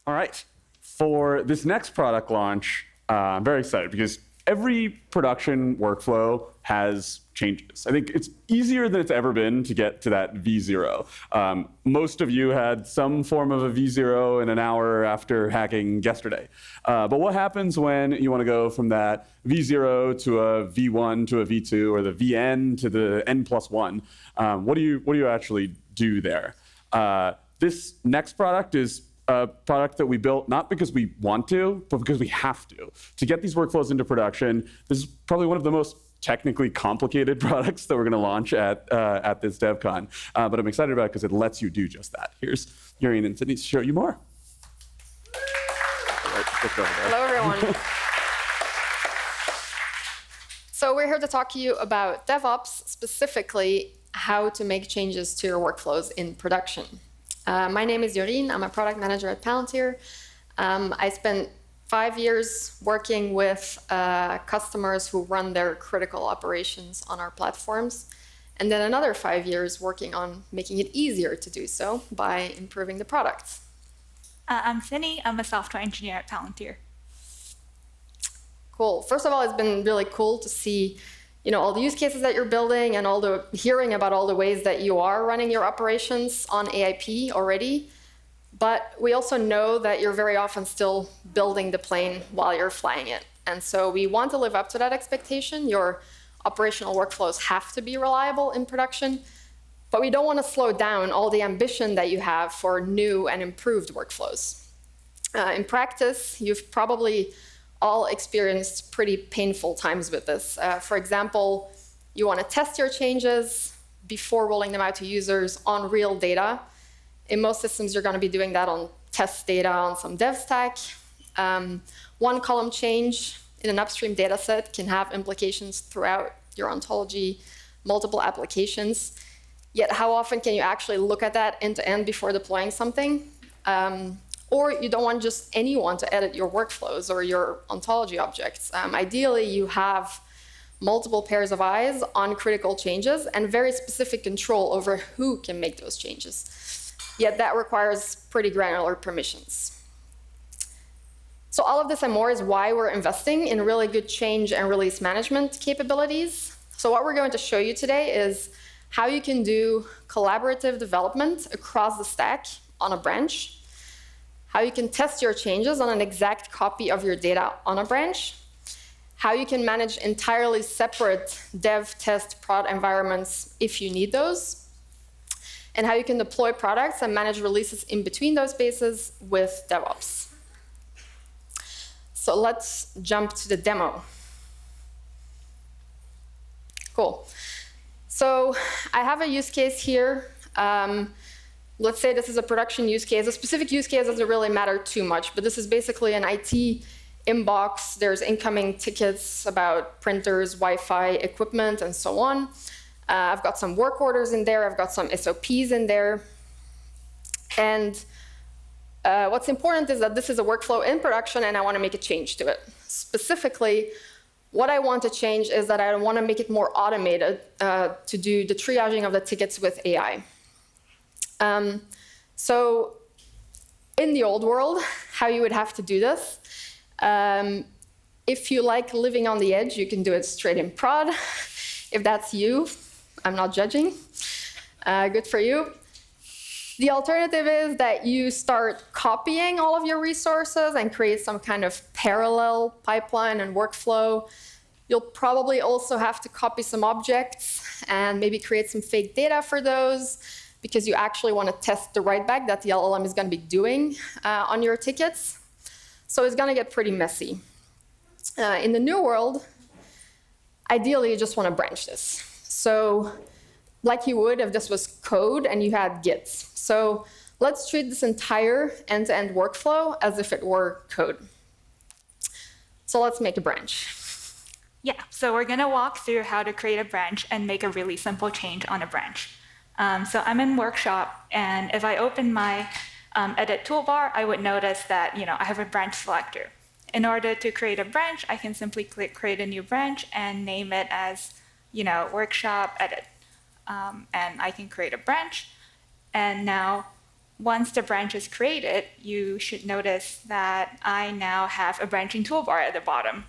All right. For this next product launch, I'm very excited because every production workflow has changes. I think it's easier than it's ever been to get to that V0. Most of you had some form of a V0 in an hour after hacking yesterday. But what happens when you want to go from that V0 to a V1 to a V2 or the VN to the N+1? What do you actually do there? This next product is a product that we built not because we want to, but because we have to. To get these workflows into production, this is probably one of the most technically complicated products that we're going to launch at this DevCon. But I'm excited about it because it lets you do just that. Here's Jorien and Xinyi to show you more. Hello, everyone. So we're here to talk to you about DevOps, specifically how to make changes to your workflows in production. My name is Jorien. I'm a product manager at Palantir. I spent 5 years working with customers who run their critical operations on our platforms, and then another 5 years working on making it easier to do so by improving the products. I'm Xinyi. I'm a software engineer at Palantir. Cool. First of all, it's been really cool to see all the use cases that you're building and hearing about all the ways that you are running your operations on AIP already. But we also know that you're very often still building the plane while you're flying it. And so we want to live up to that expectation. Your operational workflows have to be reliable in production, but we don't want to slow down all the ambition that you have for new and improved workflows. In practice, you've probably all experienced pretty painful times with this. For example, you want to test your changes before rolling them out to users on real data. In most systems, you're going to be doing that on test data on some dev stack. One column change in an upstream data set can have implications throughout your ontology, multiple applications. Yet how often can you actually look at that end to end before deploying something? Or you don't want just anyone to edit your workflows or your ontology objects. Ideally, you have multiple pairs of eyes on critical changes and very specific control over who can make those changes. Yet that requires pretty granular permissions. So all of this and more is why we're investing in really good change and release management capabilities. So what we're going to show you today is how you can do collaborative development across the stack on a branch, how you can test your changes on an exact copy of your data on a branch, how you can manage entirely separate dev, test, prod environments if you need those, and how you can deploy products and manage releases in between those spaces with DevOps. So let's jump to the demo. Cool. So I have a use case here. Let's say this is a production use case. A specific use case doesn't really matter too much, but this is basically an IT inbox. There's incoming tickets about printers, Wi-Fi equipment, and so on. I've got some work orders in there. I've got some SOPs in there. And what's important is that this is a workflow in production, and I want to make a change to it. Specifically, what I want to change is that I want to make it more automated to do the triaging of the tickets with AI. So in the old world, how you would have to do this, if you like living on the edge, you can do it straight in prod. If that's you, I'm not judging. Good for you. The alternative is that you start copying all of your resources and create some kind of parallel pipeline and workflow. You'll probably also have to copy some objects and maybe create some fake data for those, because you actually want to test the write-back that the LLM is going to be doing on your tickets. So it's going to get pretty messy. In the new world, ideally, you just want to branch this. So like you would if this was code and you had Gits. So let's treat this entire end-to-end workflow as if it were code. So let's make a branch. Yeah, so we're going to walk through how to create a branch and make a really simple change on a branch. So I'm in Workshop, and if I open my edit toolbar, I would notice that I have a branch selector. In order to create a branch, I can simply click Create a New Branch and name it as Workshop Edit. And I can create a branch. And now once the branch is created, you should notice that I now have a branching toolbar at the bottom.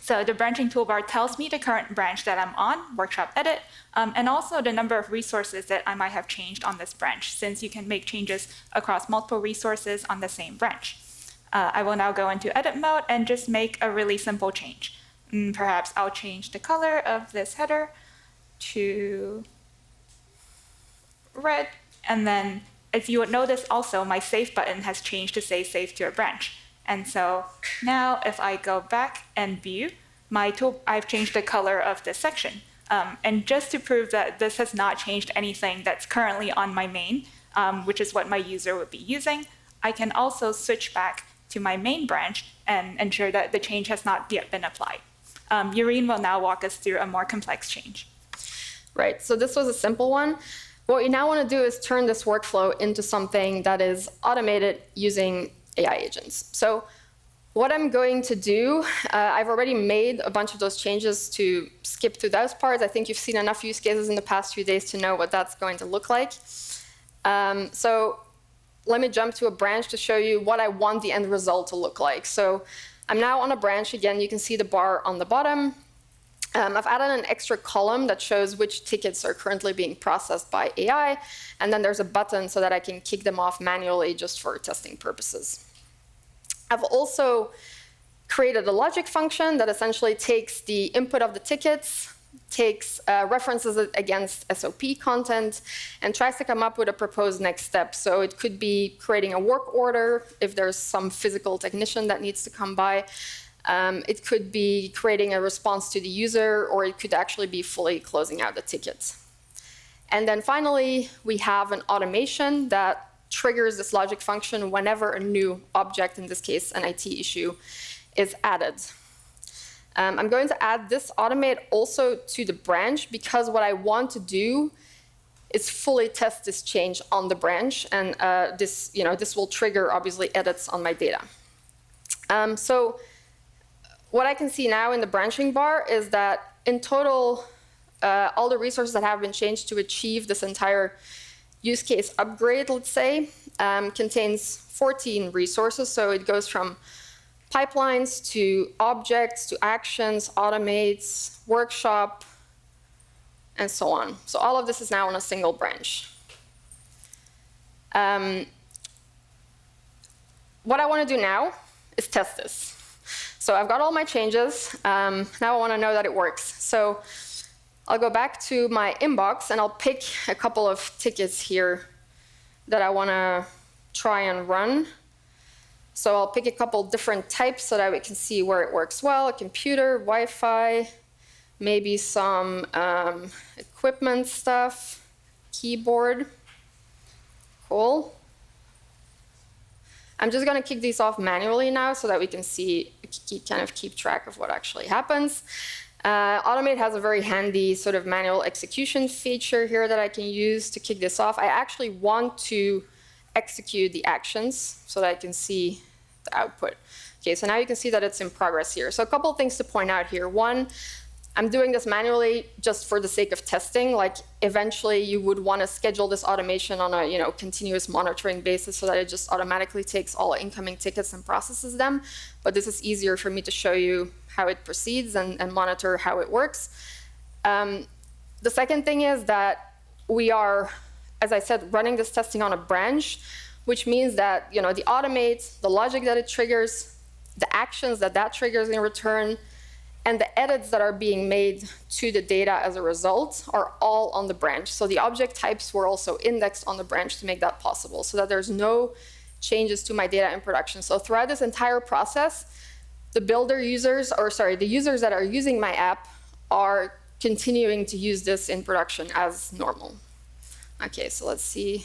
So the branching toolbar tells me the current branch that I'm on, workshop edit, and also the number of resources that I might have changed on this branch, since you can make changes across multiple resources on the same branch. I will now go into edit mode and just make a really simple change. Perhaps I'll change the color of this header to red, and then as you would notice also, my save button has changed to say save to a branch. And so now if I go back and view, I've changed the color of this section. And just to prove that this has not changed anything that's currently on my main, which is what my user would be using, I can also switch back to my main branch and ensure that the change has not yet been applied. Jorien will now walk us through a more complex change. Right, so this was a simple one. What we now want to do is turn this workflow into something that is automated using AI agents. So what I'm going to do, I've already made a bunch of those changes to skip through those parts. I think you've seen enough use cases in the past few days to know what that's going to look like. So let me jump to a branch to show you what I want the end result to look like. So I'm now on a branch. Again, you can see the bar on the bottom. I've added an extra column that shows which tickets are currently being processed by AI, and then there's a button so that I can kick them off manually just for testing purposes. I've also created a logic function that essentially takes the input of the tickets, references it against SOP content, and tries to come up with a proposed next step. So it could be creating a work order if there's some physical technician that needs to come by. It could be creating a response to the user, or it could actually be fully closing out the tickets. And then finally, we have an automation that triggers this logic function whenever a new object, in this case an IT issue, is added. I'm going to add this automate also to the branch, because what I want to do is fully test this change on the branch, and this will trigger, obviously, edits on my data. So what I can see now in the branching bar is that in total, all the resources that have been changed to achieve this entire use case upgrade, let's say, contains 14 resources. So it goes from pipelines to objects to actions, automates, workshop, and so on. So all of this is now on a single branch. What I want to do now is test this. So I've got all my changes. Now I want to know that it works. So I'll go back to my inbox, and I'll pick a couple of tickets here that I want to try and run. So I'll pick a couple different types so that we can see where it works well. A computer, Wi-Fi, maybe some equipment stuff, keyboard. Cool. I'm just going to kick these off manually now so that we can see, kind of keep track of what actually happens. Automate has a very handy sort of manual execution feature here that I can use to kick this off. I actually want to execute the actions so that I can see the output. Okay, so now you can see that it's in progress here. So a couple of things to point out here. One, I'm doing this manually just for the sake of testing. Like eventually you would want to schedule this automation on a continuous monitoring basis so that it just automatically takes all incoming tickets and processes them. But this is easier for me to show you how it proceeds and monitor how it works. The second thing is that we are, as I said, running this testing on a branch, which means that the automate, the logic that it triggers, the actions that triggers in return, and the edits that are being made to the data as a result are all on the branch. So the object types were also indexed on the branch to make that possible, so that there's no changes to my data in production. So throughout this entire process, the users that are using my app are continuing to use this in production as normal. Okay, so let's see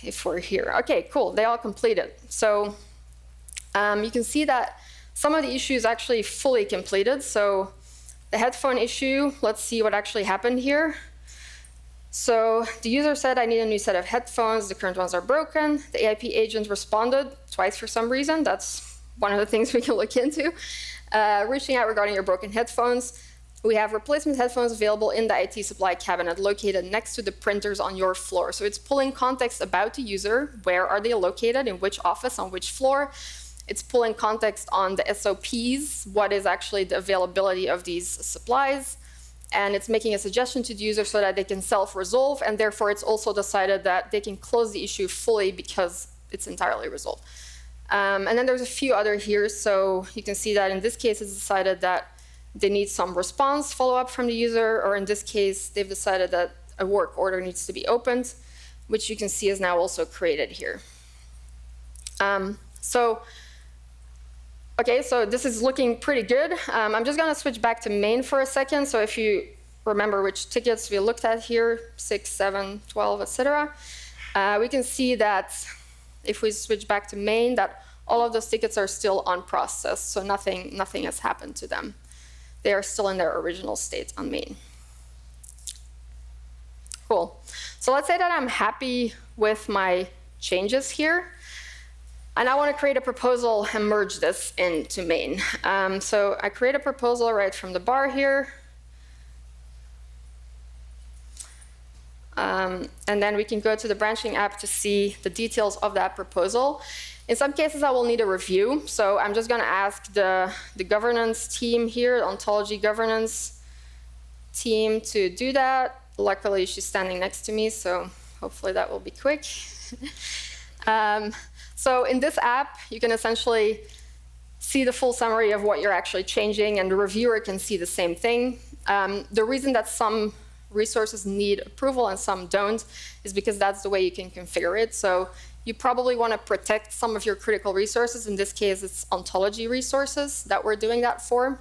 if we're here. Okay, cool, they all completed. So you can see that some of the issues actually fully completed. So the headphone issue, let's see what actually happened here. So the user said, I need a new set of headphones. The current ones are broken. The AIP agent responded twice for some reason. That's one of the things we can look into. Reaching out regarding your broken headphones. we have replacement headphones available in the IT supply cabinet located next to the printers on your floor. So it's pulling context about the user. Where are they located, in which office, on which floor? It's pulling context on the SOPs, what is actually the availability of these supplies. And it's making a suggestion to the user so that they can self-resolve, and therefore it's also decided that they can close the issue fully because it's entirely resolved. And then there's a few other here. So you can see that in this case, it's decided that they need some response follow-up from the user, or in this case, they've decided that a work order needs to be opened, which you can see is now also created here. Okay, so this is looking pretty good. I'm just gonna switch back to main for a second. So if you remember which tickets we looked at here, 6, 7, 12, etc., we can see that if we switch back to main, that all of those tickets are still unprocessed, so nothing has happened to them. They are still in their original state on main. Cool. So let's say that I'm happy with my changes here, and I want to create a proposal and merge this into main. So I create a proposal right from the bar here. And then we can go to the branching app to see the details of that proposal. In some cases, I will need a review. So I'm just going to ask the governance team here, the ontology governance team, to do that. Luckily, she's standing next to me, so hopefully that will be quick. So in this app, you can essentially see the full summary of what you're actually changing, and the reviewer can see the same thing. The reason that some resources need approval and some don't is because that's the way you can configure it. So you probably want to protect some of your critical resources. In this case, it's ontology resources that we're doing that for.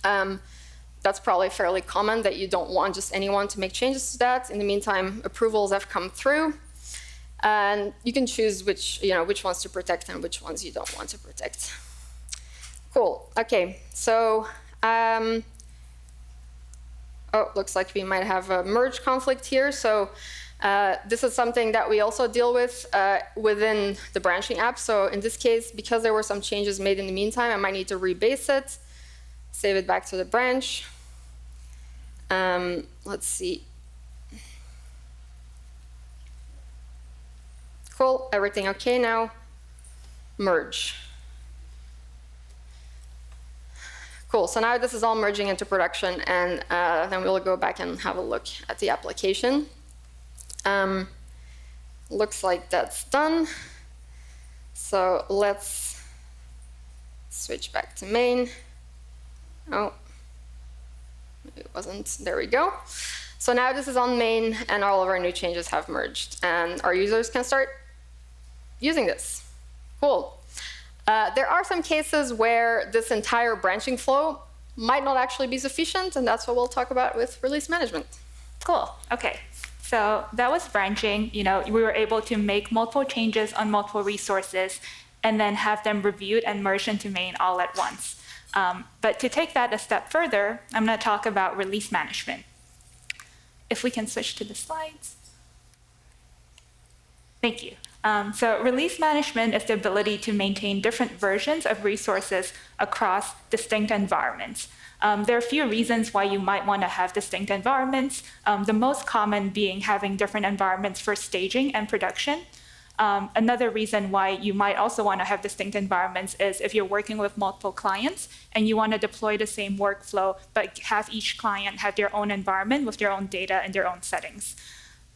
That's probably fairly common, that you don't want just anyone to make changes to that. In the meantime, approvals have come through. And you can choose which ones to protect and which ones you don't want to protect. Cool. OK, so looks like we might have a merge conflict here. So this is something that we also deal with within the branching app. So in this case, because there were some changes made in the meantime, I might need to rebase it, save it back to the branch. Let's see. Cool, everything OK now. Merge. Cool, so now this is all merging into production, and then we'll go back and have a look at the application. Looks like that's done. So let's switch back to main. Oh, it wasn't. There we go. So now this is on main, and all of our new changes have merged, and our users can start using this. Cool. There are some cases where this entire branching flow might not actually be sufficient, and that's what we'll talk about with release management. Cool. OK. So that was branching. We were able to make multiple changes on multiple resources and then have them reviewed and merged into main all at once. But to take that a step further, I'm going to talk about release management. If we can switch to the slides. Thank you. So release management is the ability to maintain different versions of resources across distinct environments. There are a few reasons why you might want to have distinct environments, the most common being having different environments for staging and production. Another reason why you might also want to have distinct environments is if you're working with multiple clients and you want to deploy the same workflow, but have each client have their own environment with their own data and their own settings.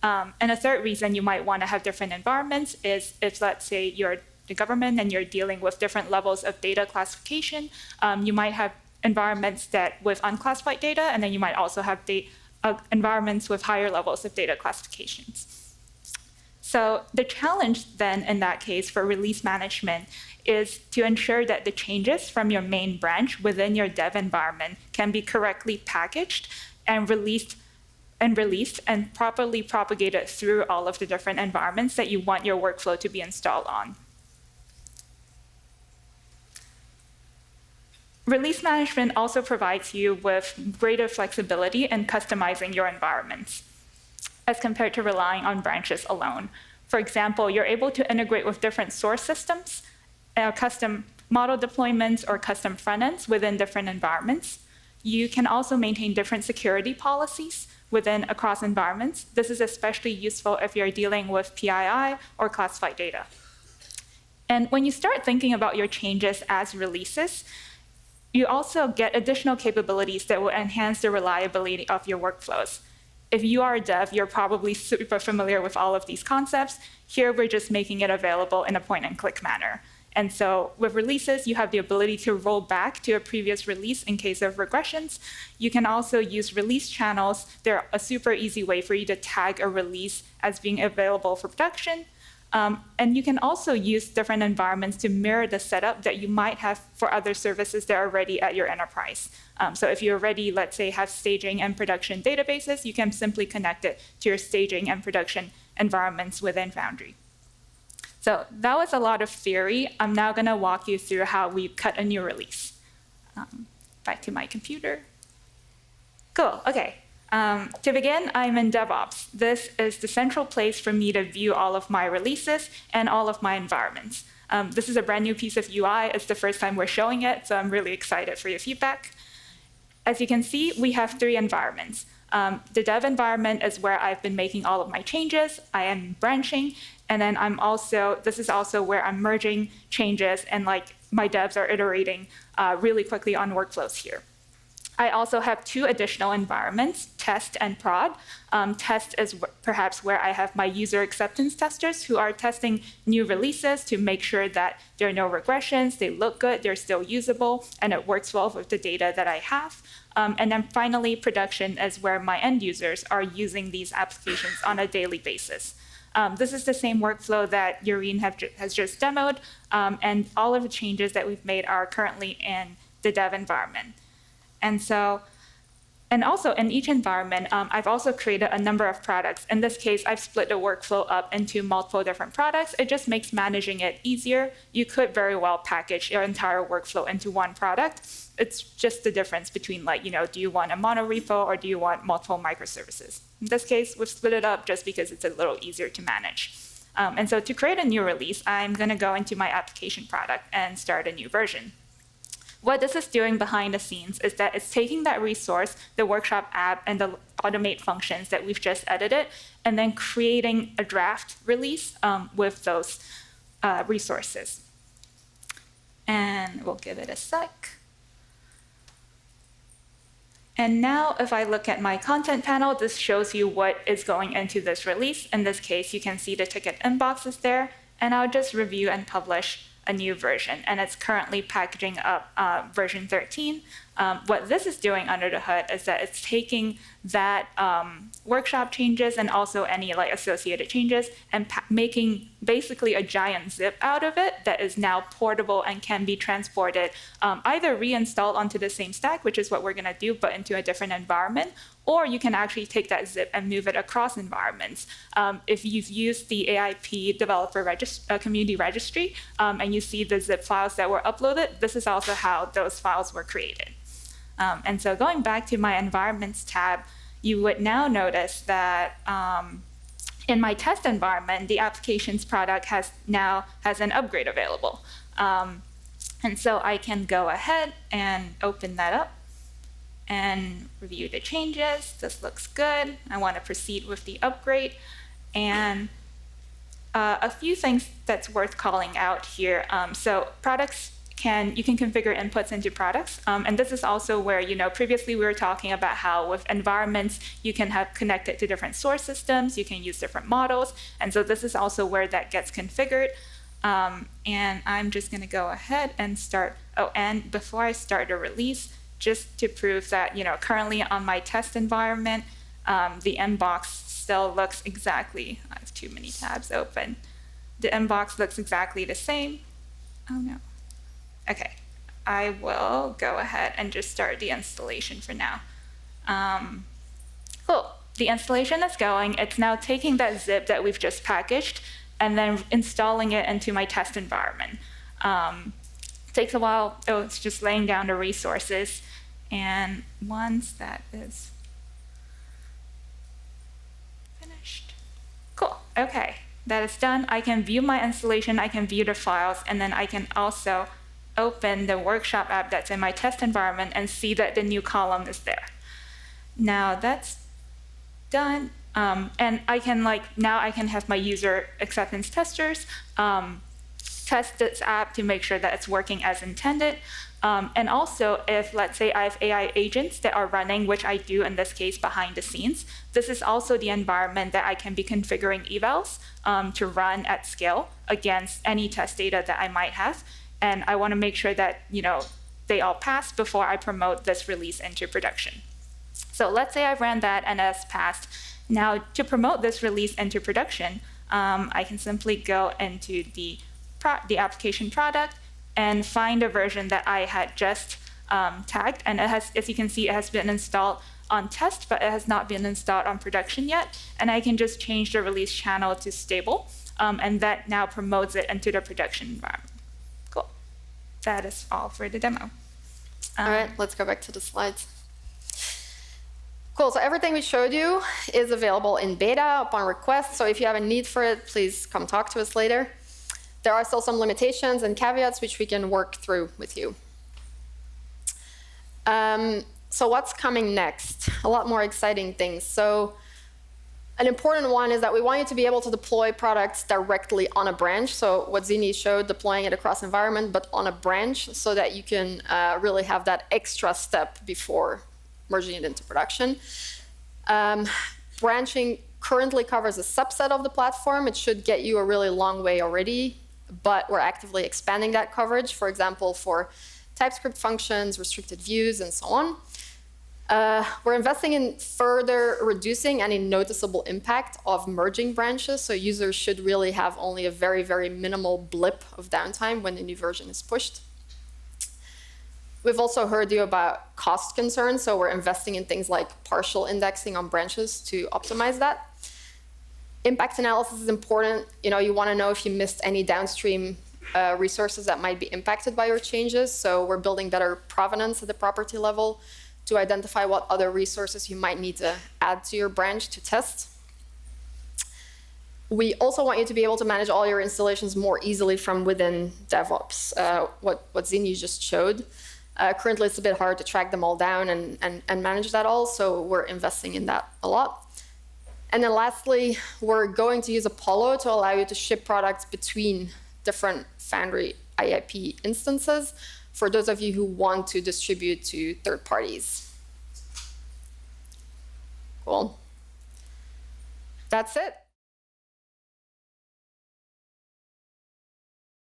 And a third reason you might want to have different environments is if, let's say, you're the government and you're dealing with different levels of data classification, you might have environments that with unclassified data, and then you might also have environments with higher levels of data classifications. So the challenge then in that case for release management is to ensure that the changes from your main branch within your dev environment can be correctly packaged and released and properly propagated through all of the different environments that you want your workflow to be installed on. Release management also provides you with greater flexibility in customizing your environments as compared to relying on branches alone. For example, you're able to integrate with different source systems, custom model deployments, or custom front ends within different environments. you can also maintain different security policies across environments. This is especially useful if you're dealing with PII or classified data. And when you start thinking about your changes as releases, you also get additional capabilities that will enhance the reliability of your workflows. If you are a dev, you're probably super familiar with all of these concepts. Here, we're just making it available in a point-and-click manner. And so with releases, you have the ability to roll back to a previous release in case of regressions. You can also use release channels. They're a super easy way for you to tag a release as being available for production. And you can also use different environments to mirror the setup that you might have for other services that are already at your enterprise. So if you already, let's say, have staging and production databases, you can simply connect it to your staging and production environments within Foundry. So that was a lot of theory. I'm now going to walk you through how we cut a new release. Back to my computer. Cool, OK. To begin, I'm in DevOps. This is the central place for me to view all of my releases and all of my environments. This is a brand new piece of UI. It's the first time we're showing it, so I'm really excited for your feedback. As you can see, we have 3 environments. The dev environment is where I've been making all of my changes. I am branching. And then this is also where I'm merging changes, and like my devs are iterating really quickly on workflows here. I also have 2 additional environments, test and prod. Test is perhaps where I have my user acceptance testers who are testing new releases to make sure that there are no regressions, they look good, they're still usable, and it works well with the data that I have. And then finally, production is where my end users are using these applications on a daily basis. This is the same workflow that Jorien has just demoed, and all of the changes that we've made are currently in the dev environment. And also in each environment, I've also created a number of products. In this case, I've split the workflow up into multiple different products. It just makes managing it easier. You could very well package your entire workflow into one product. It's just the difference between, like, do you want a monorepo or do you want multiple microservices? In this case, we've split it up just because it's a little easier to manage. And so to create a new release, I'm going to go into my application product and start a new version. What this is doing behind the scenes is that it's taking that resource, the workshop app, and the automate functions that we've just edited, and then creating a draft release with those resources. And we'll give it a sec. And now if I look at my content panel, this shows you what is going into this release. In this case, you can see the ticket inbox is there, and I'll just review and publish a new version, and it's currently packaging up version 13. What this is doing under the hood is that it's taking that workshop changes and also any associated changes and making basically a giant zip out of it that is now portable and can be transported, either reinstalled onto the same stack, which is what we're going to do, but into a different environment, or you can actually take that zip and move it across environments. If you've used the AIP developer community registry and you see the zip files that were uploaded, this is also how those files were created. And so going back to my environments tab, you would now notice that in my test environment, the applications product has an upgrade available. And so I can go ahead and open that up and review the changes. This looks good. I want to proceed with the upgrade. And a few things that's worth calling out here. So products, you can configure inputs into products. And this is also where, previously we were talking about how with environments, you can have connected to different source systems, you can use different models. And so this is also where that gets configured. And I'm just going to go ahead and start. Oh, and before I start the release, just to prove that, currently on my test environment, the inbox still looks exactly, I have too many tabs open. The inbox looks exactly the same. Oh no. Okay, I will go ahead and just start the installation for now. Cool, the installation is going. It's now taking that zip that we've just packaged and then installing it into my test environment. Takes a while. Oh, it's just laying down the resources. And once that is finished, cool, okay, that is done. I can view my installation, I can view the files, and then I can also open the workshop app that's in my test environment and see that the new column is there. Now that's done. And I can now I can have my user acceptance testers test this app to make sure that it's working as intended. And also, if let's say I have AI agents that are running, which I do in this case behind the scenes, this is also the environment that I can be configuring evals to run at scale against any test data that I might have. And I want to make sure that they all pass before I promote this release into production. So let's say I ran that and it has passed. Now, to promote this release into production, I can simply go into the application product and find a version that I had just tagged. And it has, as you can see, it has been installed on test, but it has not been installed on production yet. And I can just change the release channel to stable, and that now promotes it into the production environment. Cool. That is all for the demo. All right, let's go back to the slides. Cool, so everything we showed you is available in beta upon request. So if you have a need for it, please come talk to us later. There are still some limitations and caveats which we can work through with you. So what's coming next? A lot more exciting things. So an important one is that we want you to be able to deploy products directly on a branch. So what Xinyi showed, deploying it across environment, but on a branch so that you can really have that extra step before merging it into production. Branching currently covers a subset of the platform. It should get you a really long way already, but we're actively expanding that coverage, for example, for TypeScript functions, restricted views, and so on. We're investing in further reducing any noticeable impact of merging branches, so users should really have only a very, very minimal blip of downtime when the new version is pushed. We've also heard you about cost concerns, so we're investing in things like partial indexing on branches to optimize that. Impact analysis is important. You want to know if you missed any downstream resources that might be impacted by your changes. So we're building better provenance at the property level to identify what other resources you might need to add to your branch to test. We also want you to be able to manage all your installations more easily from within DevOps, what Xinyi just showed. Currently, it's a bit hard to track them all down and manage that all, so we're investing in that a lot. And then lastly, we're going to use Apollo to allow you to ship products between different Foundry IIP instances for those of you who want to distribute to third parties. Cool. That's it.